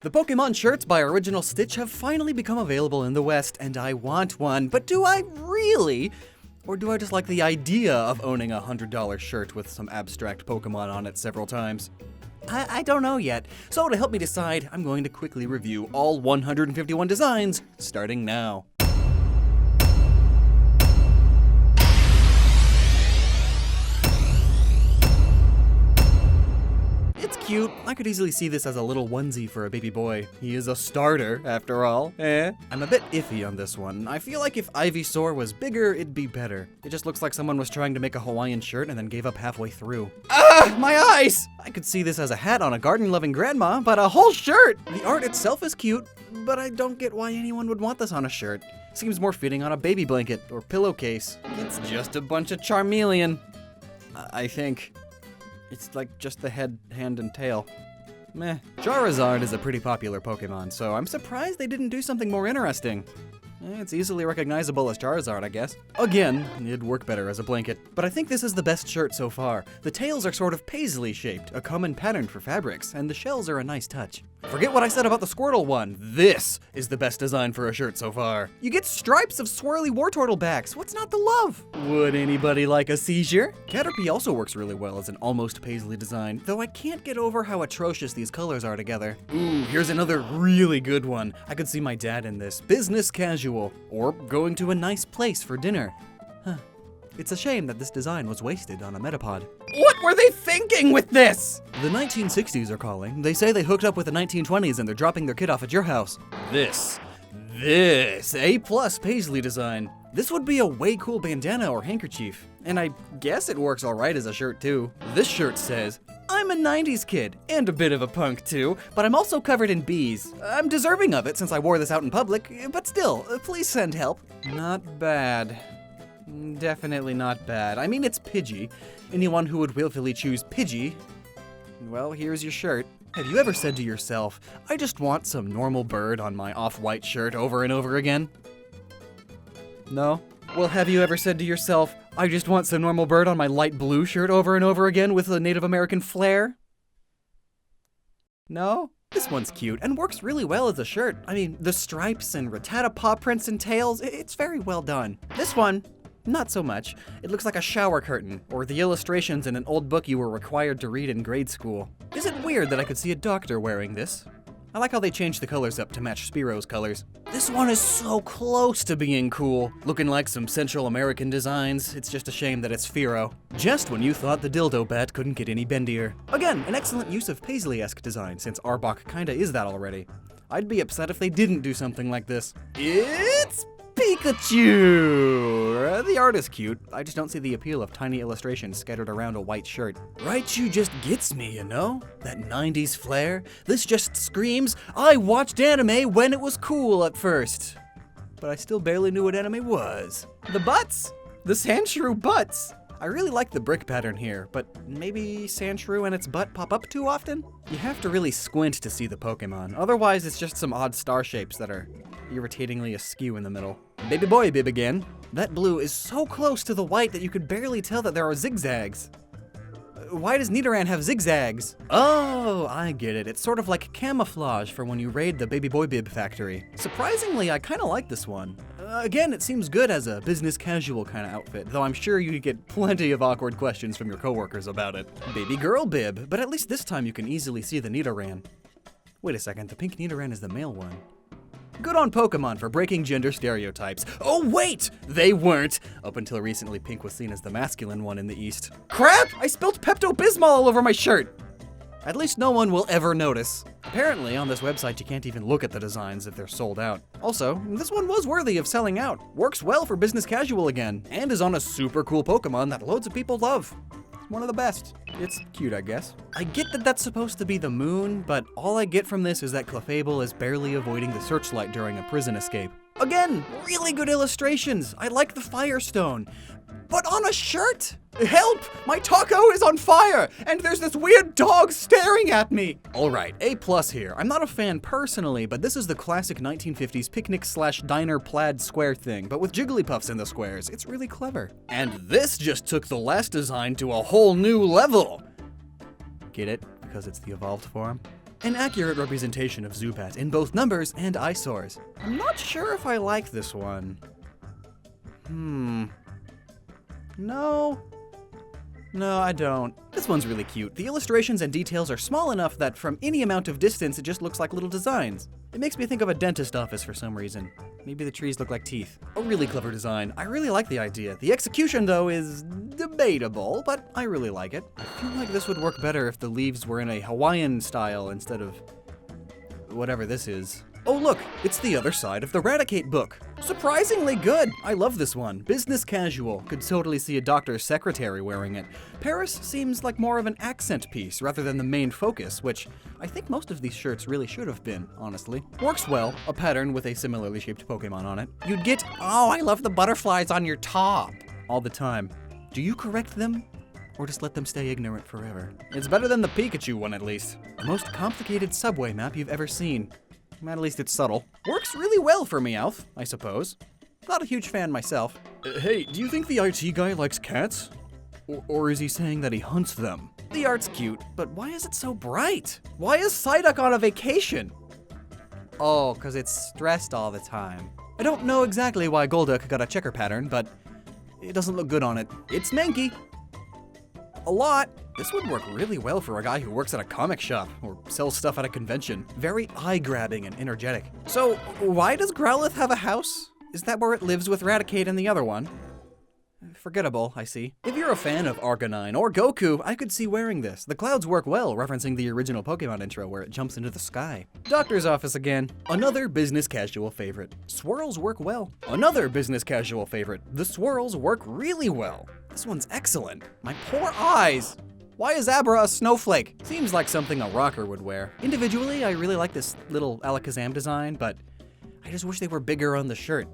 The Pokemon shirts by Original Stitch have finally become available in the West, and I want one, but do I really? Or do I just like the idea of owning a $100 shirt with some abstract Pokemon on it several times? I don't know yet, so to help me decide, I'm going to quickly review all 151 designs, starting now. It's cute. I could easily see this as a little onesie for a baby boy. He is a starter, after all. I'm a bit iffy on this one. I feel like if Ivysaur was bigger, it'd be better. It just looks like someone was trying to make a Hawaiian shirt and then gave up halfway through. Ah, my eyes! I could see this as a hat on a garden-loving grandma, but a whole shirt! The art itself is cute, but I don't get why anyone would want this on a shirt. Seems more fitting on a baby blanket or pillowcase. It's just a bunch of Charmeleon, I think. It's like just the head, hand, and tail. Meh. Charizard is a pretty popular Pokemon, so I'm surprised they didn't do something more interesting. It's easily recognizable as Charizard, I guess. Again, it'd work better as a blanket, but I think this is the best shirt so far. The tails are sort of paisley-shaped, a common pattern for fabrics, and the shells are a nice touch. Forget what I said about the Squirtle one. This is the best design for a shirt so far. You get stripes of swirly Wartortle backs. What's not to love? Would anybody like a seizure? Caterpie also works really well as an almost paisley design, though I can't get over how atrocious these colors are together. Ooh, here's another really good one. I could see my dad in this. Business casual, or going to a nice place for dinner. It's a shame that this design was wasted on a Metapod. What were they thinking with this? The 1960s are calling. They say they hooked up with the 1920s and they're dropping their kid off at your house. This A+ paisley design. This would be a way cool bandana or handkerchief. And I guess it works alright as a shirt too. This shirt says, I'm a 90s kid, and a bit of a punk too, but I'm also covered in bees. I'm deserving of it since I wore this out in public, but still, please send help. Not bad. Definitely not bad. I mean, it's Pidgey. Anyone who would willfully choose Pidgey, well, here's your shirt. Have you ever said to yourself, I just want some normal bird on my off-white shirt over and over again? No? Well, have you ever said to yourself, I just want some normal bird on my light blue shirt over and over again with a Native American flair? No? This one's cute and works really well as a shirt. I mean, the stripes and Rattata paw prints and tails, it's very well done. This one, not so much. It looks like a shower curtain, or the illustrations in an old book you were required to read in grade school. Is it weird that I could see a doctor wearing this? I like how they changed the colors up to match Spearo's colors. This one is so close to being cool. Looking like some Central American designs, it's just a shame that it's Fearow. Just when you thought the dildo bat couldn't get any bendier. Again, an excellent use of paisley-esque design, since Arbok kinda is that already. I'd be upset if they didn't do something like this. It's Pikachu! The art is cute, I just don't see the appeal of tiny illustrations scattered around a white shirt. Raichu just gets me, you know? That 90s flair? This just screams, I watched anime when it was cool at first. But I still barely knew what anime was. The butts! The Sandshrew butts! I really like the brick pattern here, but maybe Sandshrew and its butt pop up too often? You have to really squint to see the Pokemon, otherwise it's just some odd star shapes that are irritatingly askew in the middle. Baby boy bib again. That blue is so close to the white that you could barely tell that there are zigzags. Why does Nidoran have zigzags? Oh, I get it. It's sort of like camouflage for when you raid the Baby Boy Bib factory. Surprisingly, I kinda like this one. Again, it seems good as a business casual kind of outfit, though I'm sure you get plenty of awkward questions from your coworkers about it. Baby girl bib, but at least this time you can easily see the Nidoran. Wait a second, the pink Nidoran is the male one. Good on Pokemon for breaking gender stereotypes. Oh wait! They weren't! Up until recently, pink was seen as the masculine one in the East. Crap! I spilled Pepto-Bismol all over my shirt! At least no one will ever notice. Apparently, on this website you can't even look at the designs if they're sold out. Also, this one was worthy of selling out. Works well for business casual again, and is on a super cool Pokemon that loads of people love. One of the best. It's cute, I guess. I get that that's supposed to be the moon, but all I get from this is that Clefable is barely avoiding the searchlight during a prison escape. Again, really good illustrations. I like the Firestone. But on a shirt? Help! My taco is on fire, and there's this weird dog staring at me! Alright, A+ here. I'm not a fan personally, but this is the classic 1950s picnic/diner plaid square thing, but with Jigglypuffs in the squares. It's really clever. And this just took the last design to a whole new level! Get it? Because it's the evolved form? An accurate representation of Zubat in both numbers and eyesores. I'm not sure if I like this one. No, I don't. This one's really cute. The illustrations and details are small enough that from any amount of distance it just looks like little designs. It makes me think of a dentist office for some reason. Maybe the trees look like teeth. A really clever design. I really like the idea. The execution, though, is debatable, but I really like it. I feel like this would work better if the leaves were in a Hawaiian style instead of whatever this is. Oh look, it's the other side of the Raticate book. Surprisingly good. I love this one. Business casual. Could totally see a doctor's secretary wearing it. Paris seems like more of an accent piece rather than the main focus, which I think most of these shirts really should have been, honestly. Works well, a pattern with a similarly shaped Pokemon on it. You'd get, oh, I love the butterflies on your top, all the time. Do you correct them? Or just let them stay ignorant forever? It's better than the Pikachu one, at least. The most complicated subway map you've ever seen. At least it's subtle. Works really well for Meowth, I suppose. Not a huge fan myself. Hey, do you think the IT guy likes cats? Or is he saying that he hunts them? The art's cute, but why is it so bright? Why is Psyduck on a vacation? Oh, 'cause it's stressed all the time. I don't know exactly why Golduck got a checker pattern, but it doesn't look good on it. It's manky. A lot. This would work really well for a guy who works at a comic shop or sells stuff at a convention. Very eye-grabbing and energetic. So, why does Growlithe have a house? Is that where it lives with Raticate and the other one? Forgettable, I see. If you're a fan of Arcanine or Goku, I could see wearing this. The clouds work well, referencing the original Pokemon intro where it jumps into the sky. Doctor's office again. Another business casual favorite. Swirls work well. Another business casual favorite. The swirls work really well. This one's excellent. My poor eyes. Why is Abra a snowflake? Seems like something a rocker would wear. Individually, I really like this little Alakazam design, but I just wish they were bigger on the shirt.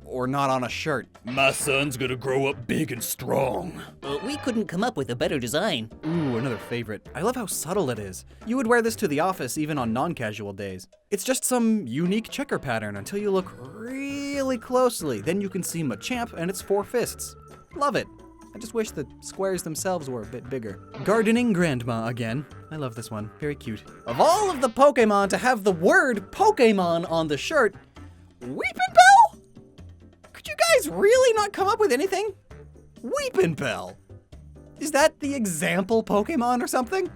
Or not on a shirt. My son's gonna grow up big and strong. We couldn't come up with a better design. Ooh, another favorite. I love how subtle it is. You would wear this to the office even on non-casual days. It's just some unique checker pattern until you look really closely. Then you can see Machamp and its 4 fists. Love it. I just wish the squares themselves were a bit bigger. Gardening Grandma again. I love this one. Very cute. Of all of the Pokemon to have the word Pokemon on the shirt, Weepinbell? Could you guys really not come up with anything? Weepinbell. Is that the example Pokemon or something?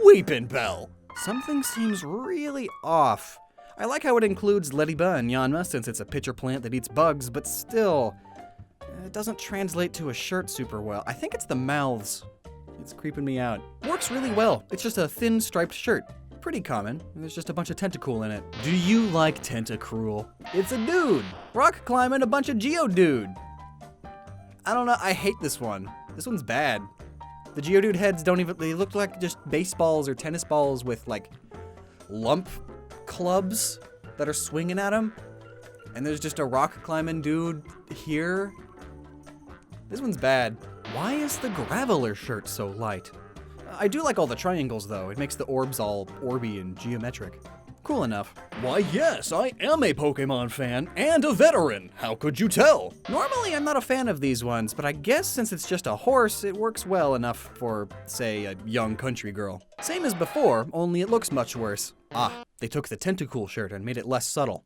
Weepinbell. Something seems really off. I like how it includes Ladybug and Yanma since it's a pitcher plant that eats bugs, but still, it doesn't translate to a shirt super well. I think it's the mouths. It's creeping me out. Works really well. It's just a thin striped shirt. Pretty common. There's just a bunch of Tentacool in it. Do you like Tentacruel? It's a dude. Rock climbing a bunch of Geodude. I don't know, I hate this one. This one's bad. The Geodude heads don't even, they look like just baseballs or tennis balls with like lump clubs that are swinging at them. And there's just a rock climbing dude here. This one's bad. Why is the Graveler shirt so light? I do like all the triangles though. It makes the orbs all orby and geometric. Cool enough. Why yes, I am a Pokemon fan and a veteran. How could you tell? Normally I'm not a fan of these ones, but I guess since it's just a horse, it works well enough for, say, a young country girl. Same as before, only it looks much worse. Ah, they took the Tentacool shirt and made it less subtle.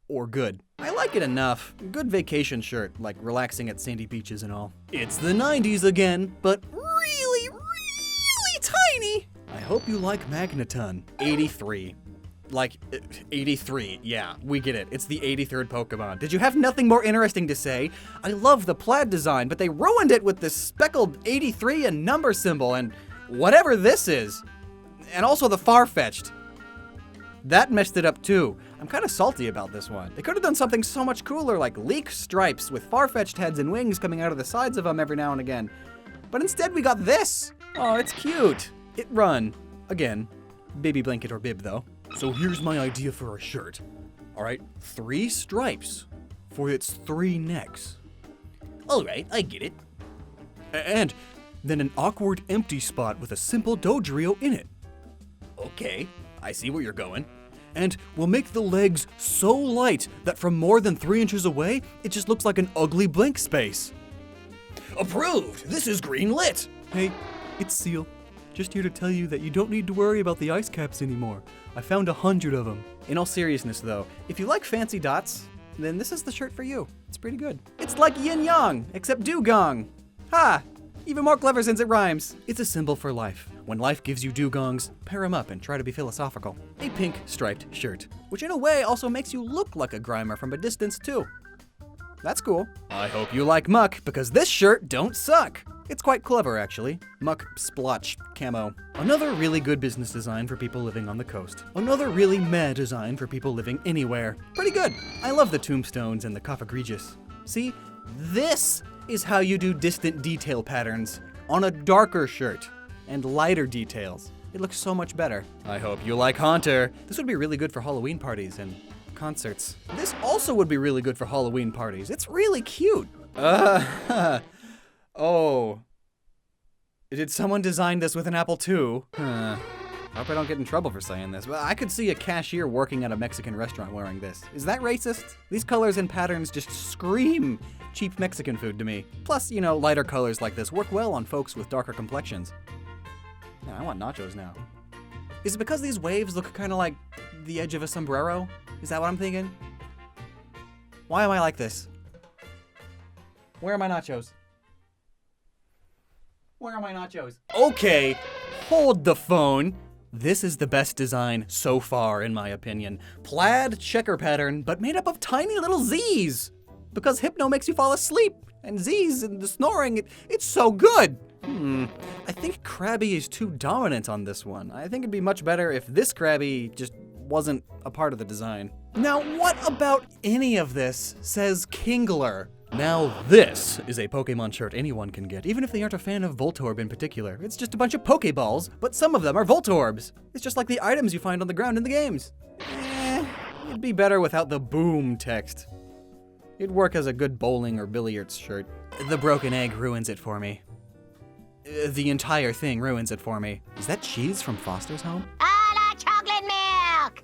Or good. I like it enough. Good vacation shirt, like relaxing at sandy beaches and all. It's the 90s again, but really, really tiny. I hope you like Magneton. 83. Like, 83, yeah, we get it. It's the 83rd Pokemon. Did you have nothing more interesting to say? I love the plaid design, but they ruined it with this speckled 83 and number symbol and whatever this is. And also the Farfetch'd. That messed it up too. I'm kind of salty about this one. They could have done something so much cooler like leek stripes with Farfetch'd heads and wings coming out of the sides of them every now and again. But instead we got this. Oh, it's cute. It run. Again, baby blanket or bib though. So here's my idea for a shirt. All right, 3 stripes for its 3 necks. All right, I get it. And then an awkward empty spot with a simple Dodrio in it. Okay, I see where you're going. And we'll make the legs so light that from more than 3 inches away, it just looks like an ugly blank space. Approved! This is green lit! Hey, it's Seal. Just here to tell you that you don't need to worry about the ice caps anymore. I found 100 of them. In all seriousness though, if you like fancy dots, then this is the shirt for you. It's pretty good. It's like yin yang, except dugong. Ha! Even more clever since it rhymes. It's a symbol for life. When life gives you dugongs, pair them up and try to be philosophical. A pink striped shirt, which in a way also makes you look like a Grimer from a distance too. That's cool. I hope you like muck, because this shirt don't suck. It's quite clever actually. Muck splotch camo. Another really good business design for people living on the coast. Another really meh design for people living anywhere. Pretty good. I love the tombstones and the cough egregious. See, this is how you do distant detail patterns on a darker shirt and lighter details. It looks so much better. I hope you like Haunter. This would be really good for Halloween parties and concerts. This also would be really good for Halloween parties. It's really cute. Oh. Did someone design this with an apple II? Hope I don't get in trouble for saying this, but I could see a cashier working at a Mexican restaurant wearing this. Is that racist? These colors and patterns just scream cheap Mexican food to me. Plus, you know, lighter colors like this work well on folks with darker complexions. Yeah, I want nachos now. Is it because these waves look kind of like the edge of a sombrero? Is that what I'm thinking? Why am I like this? Where are my nachos? Where are my nachos? Okay, hold the phone. This is the best design so far, in my opinion. Plaid checker pattern, but made up of tiny little Z's. Because Hypno makes you fall asleep, and Z's and the snoring, it's so good. I think Krabby is too dominant on this one. I think it'd be much better if this Krabby just wasn't a part of the design. Now, what about any of this says Kingler? Now this is a Pokemon shirt anyone can get, even if they aren't a fan of Voltorb in particular. It's just a bunch of Pokeballs, but some of them are Voltorbs. It's just like the items you find on the ground in the games. It'd be better without the boom text. It'd work as a good bowling or billiards shirt. The broken egg ruins it for me. The entire thing ruins it for me. Is that cheese from Foster's Home? A la chocolate milk!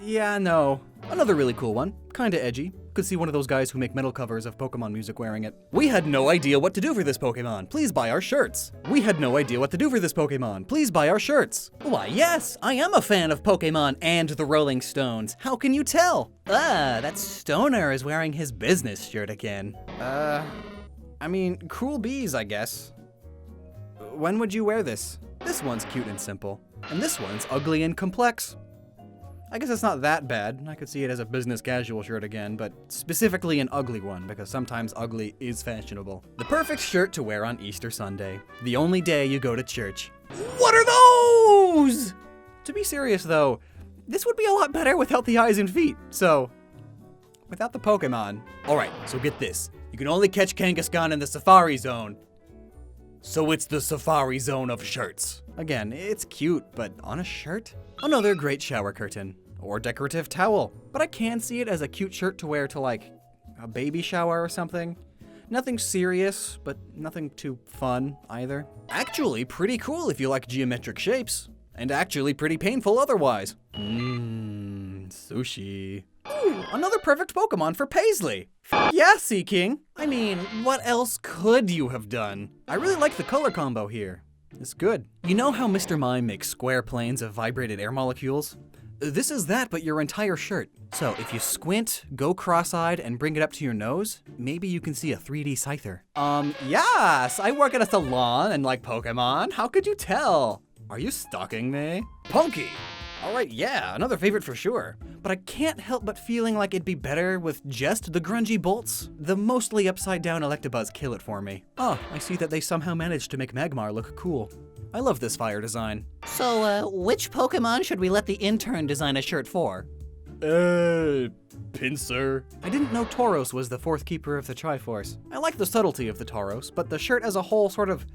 Yeah, no. Another really cool one. Kinda edgy. Could see one of those guys who make metal covers of Pokemon music wearing it. We had no idea what to do for this Pokemon. Please buy our shirts. We had no idea what to do for this Pokemon. Please buy our shirts. Why, yes, I am a fan of Pokemon and the Rolling Stones. How can you tell? That stoner is wearing his business shirt again. I mean, cool bees, I guess. When would you wear this? This one's cute and simple. And this one's ugly and complex. I guess it's not that bad. I could see it as a business casual shirt again, but specifically an ugly one, because sometimes ugly is fashionable. The perfect shirt to wear on Easter Sunday. The only day you go to church. What are those? To be serious though, this would be a lot better without the eyes and feet, so without the Pokemon. Alright, so get this. You can only catch Kangaskhan in the Safari Zone. So it's the Safari Zone of shirts. Again, it's cute, but on a shirt? Another great shower curtain, or decorative towel. But I can see it as a cute shirt to wear to like a baby shower or something. Nothing serious, but nothing too fun either. Actually pretty cool if you like geometric shapes. And actually pretty painful otherwise. Sushi. Ooh, another perfect Pokemon for Paisley. Yeah, Sea King. I mean, what else could you have done? I really like the color combo here. It's good. You know how Mr. Mime makes square planes of vibrated air molecules? This is that, but your entire shirt. So if you squint, go cross-eyed, and bring it up to your nose, maybe you can see a 3D Scyther. Yes, I work at a salon and like Pokemon. How could you tell? Are you stalking me? Punky! Alright, yeah, another favorite for sure. But I can't help but feeling like it'd be better with just the grungy bolts. The mostly upside down Electabuzz kill it for me. Oh, I see that they somehow managed to make Magmar look cool. I love this fire design. So, which Pokemon should we let the intern design a shirt for? Pinsir. I didn't know Tauros was the fourth keeper of the Triforce. I like the subtlety of the Tauros, but the shirt as a whole sort of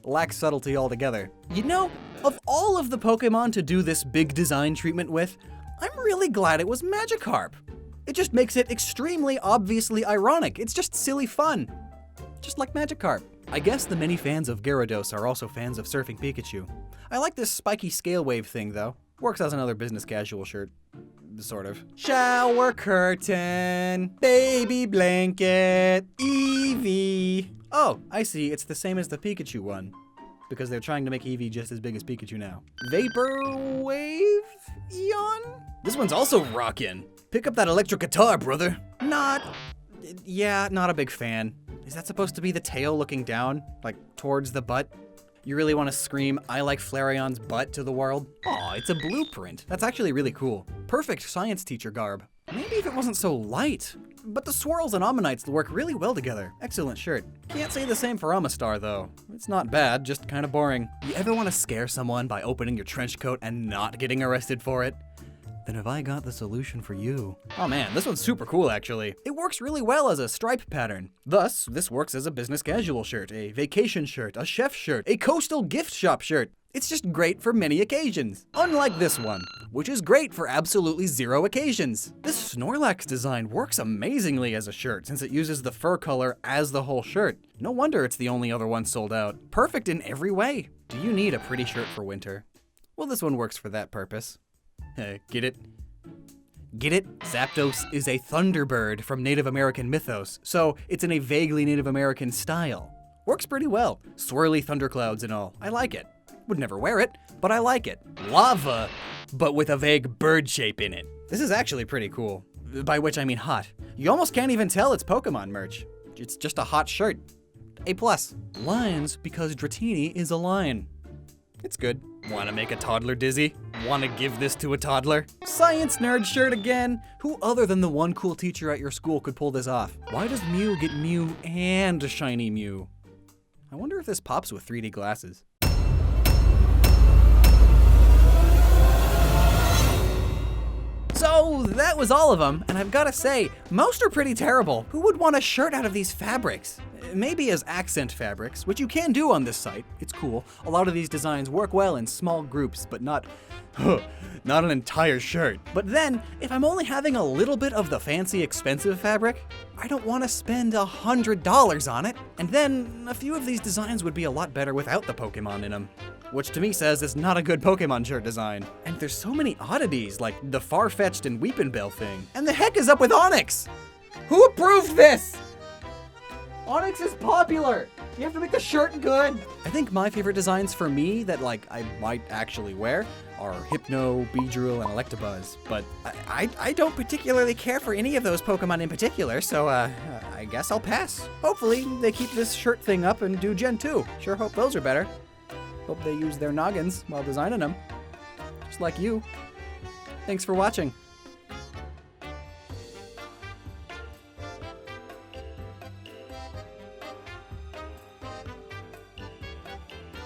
lacks subtlety altogether. You know, of all of the Pokemon to do this big design treatment with, I'm really glad it was Magikarp. It just makes it extremely obviously ironic. It's just silly fun. Just like Magikarp. I guess the many fans of Gyarados are also fans of Surfing Pikachu. I like this spiky scale wave thing though. Works as another business casual shirt. sort of. Shower curtain, baby blanket, Eevee. Oh, I see, it's the same as the Pikachu one. Because they're trying to make Eevee just as big as Pikachu now. Vaporwave Eon? This one's also rockin'. Pick up that electric guitar, brother. Not a big fan. Is that supposed to be the tail looking down, like towards the butt? You really want to scream, I like Flareon's butt to the world? Aw, it's a blueprint. That's actually really cool. Perfect science teacher garb. Maybe if it wasn't so light. But the swirls and ammonites work really well together. Excellent shirt. Can't say the same for Amistar though. It's not bad, just kind of boring. You ever want to scare someone by opening your trench coat and not getting arrested for it? Then have I got the solution for you. Oh man, this one's super cool actually. It works really well as a stripe pattern. Thus, this works as a business casual shirt, a vacation shirt, a chef shirt, a coastal gift shop shirt. It's just great for many occasions. Unlike this one, which is great for absolutely 0 occasions. This Snorlax design works amazingly as a shirt since it uses the fur color as the whole shirt. No wonder it's the only other one sold out. Perfect in every way. Do you need a pretty shirt for winter? Well, this one works for that purpose. Get it? Get it? Zapdos is a thunderbird from Native American mythos, so it's in a vaguely Native American style. Works pretty well. Swirly thunderclouds and all. I like it. Would never wear it, but I like it. Lava, but with a vague bird shape in it. This is actually pretty cool. By which I mean hot. You almost can't even tell it's Pokemon merch. It's just a hot shirt. A+. Lions because Dratini is a lion. It's good. Wanna make a toddler dizzy? Wanna give this to a toddler? Science nerd shirt again? Who other than the one cool teacher at your school could pull this off? Why does Mew get Mew and a shiny Mew? I wonder if this pops with 3D glasses. So that was all of them, and I've gotta say, most are pretty terrible. Who would want a shirt out of these fabrics? Maybe as accent fabrics, which you can do on this site. It's cool. A lot of these designs work well in small groups, but not an entire shirt. But then, if I'm only having a little bit of the fancy expensive fabric, I don't want to spend $100 on it. And then, a few of these designs would be a lot better without the Pokemon in them. Which to me says it's not a good Pokemon shirt design. And there's so many oddities, like the Farfetch'd and Weepinbell thing. And the heck is up with Onyx? Who approved this? Onyx is popular! You have to make the shirt good! I think my favorite designs for me that I might actually wear are Hypno, Beedrill, and Electabuzz. But I don't particularly care for any of those Pokemon in particular, so I guess I'll pass. Hopefully they keep this shirt thing up and do Gen 2. Sure hope those are better. Hope they use their noggins while designing them. Just like you. Thanks for watching.